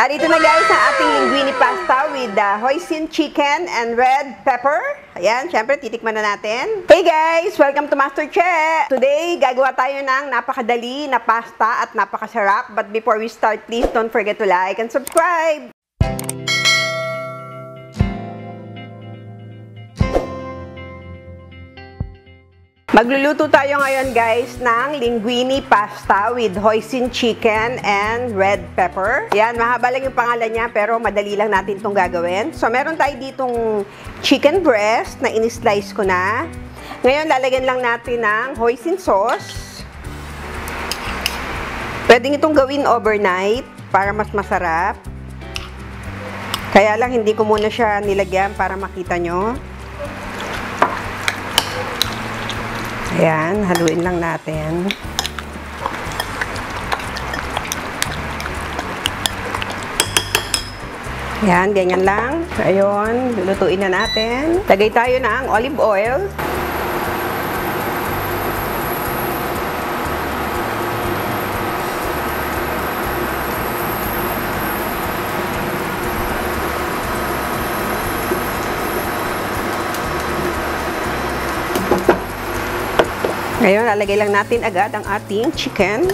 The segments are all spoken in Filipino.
Narito na guys ang ating linguine pasta with hoisin chicken and red pepper. Ayan, syempre titikman na natin. Hey guys! Welcome to Master Che! Today, gagawa tayo ng napakadali na pasta at napakasarap. But before we start, please don't forget to like and subscribe! Magluluto tayo ngayon guys ng linguine pasta with hoisin chicken and red pepper. Yan, mahaba lang yung pangalan niya pero madali lang natin itong gagawin. So meron tayo ditong chicken breast na in-slice ko na. Ngayon lalagyan lang natin ng hoisin sauce. Pwedeng itong gawin overnight para mas masarap. Kaya lang hindi ko muna siya nilagyan para makita nyo. Ayan, haluin lang natin. Ayan, ganyan lang. Ayun, lulutuin na natin. Lagay tayo ng olive oil. Ngayon, lalagay lang natin agad ang ating chicken.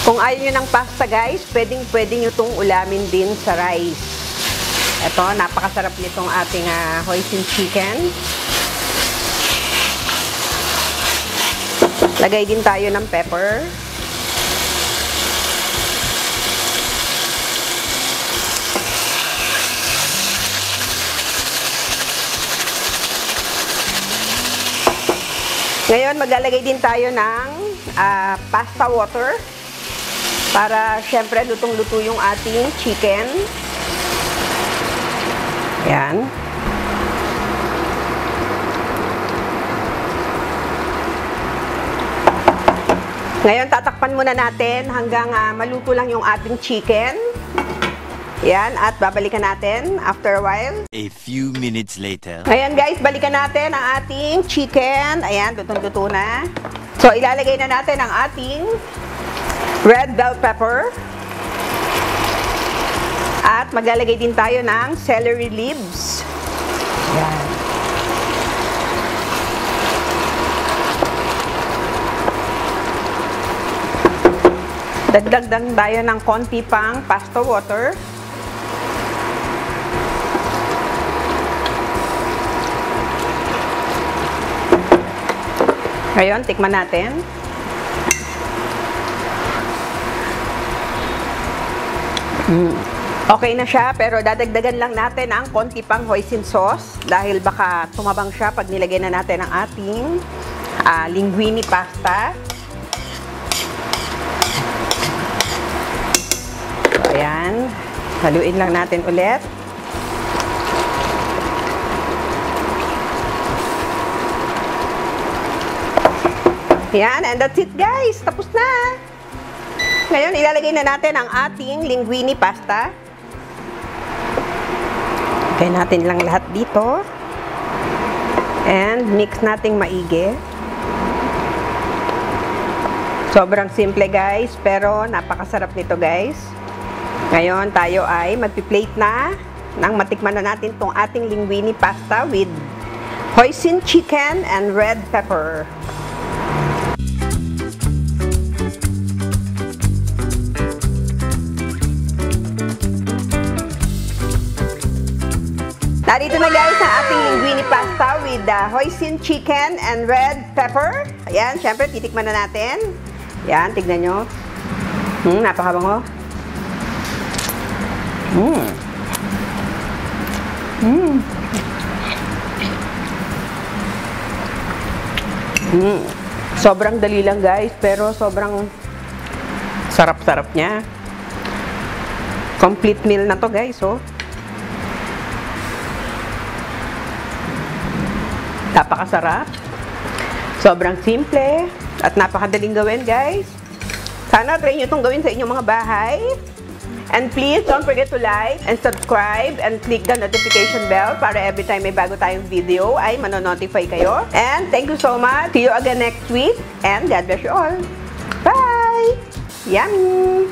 Kung ayaw nyo ng pasta guys, pwede nyo itong ulamin din sa rice. Ito, napakasarap nitong ating hoisin chicken. Lagay din tayo ng pepper. Ngayon, maglalagay din tayo ng pasta water para syempre lutong-luto yung ating chicken. Yan. Ngayon, tatakpan muna natin hanggang maluto lang yung ating chicken. Yan, at babalikan natin after a while. A few minutes later. Ngayon guys, balikan natin ang ating chicken. Ayan, lutong-luto na. So, ilalagay na natin ang ating red bell pepper. At maglalagay din tayo ng celery leaves. Yan. Dagdag tayo ng konti pang pasta water. Ngayon, tikman natin. Okay na siya, pero dadagdagan lang natin ang konti pang hoisin sauce dahil baka tumabang siya pag nilagay na natin ang ating linguine pasta. Ayan, haluin lang natin ulit. Ayan, and that's it guys. Tapos na. Ngayon, ilalagay na natin ang ating linguine pasta. Lagay natin lang lahat dito. And mix nating maigi. Sobrang simple guys, pero napakasarap nito guys. Ngayon, tayo ay magpi-plate na nang matikman na natin itong ating linguine pasta with hoisin chicken and red pepper. Narito na guys ang ating linguine pasta with hoisin chicken and red pepper. Ayan, syempre titikman na natin. Ayan, tignan nyo. Napakabango. Sobrang dali lang guys, pero sobrang sarap-sarap niya. Complete meal na to guys, oh. Napakasarap. Sobrang simple at napakadaling gawin guys. Sana try nyo itong gawin sa inyong mga bahay. And please, don't forget to like and subscribe and click the notification bell para every time may bago tayong video ay manonotify kayo. And thank you so much. See you again next week. And God bless you all. Bye! Yummy!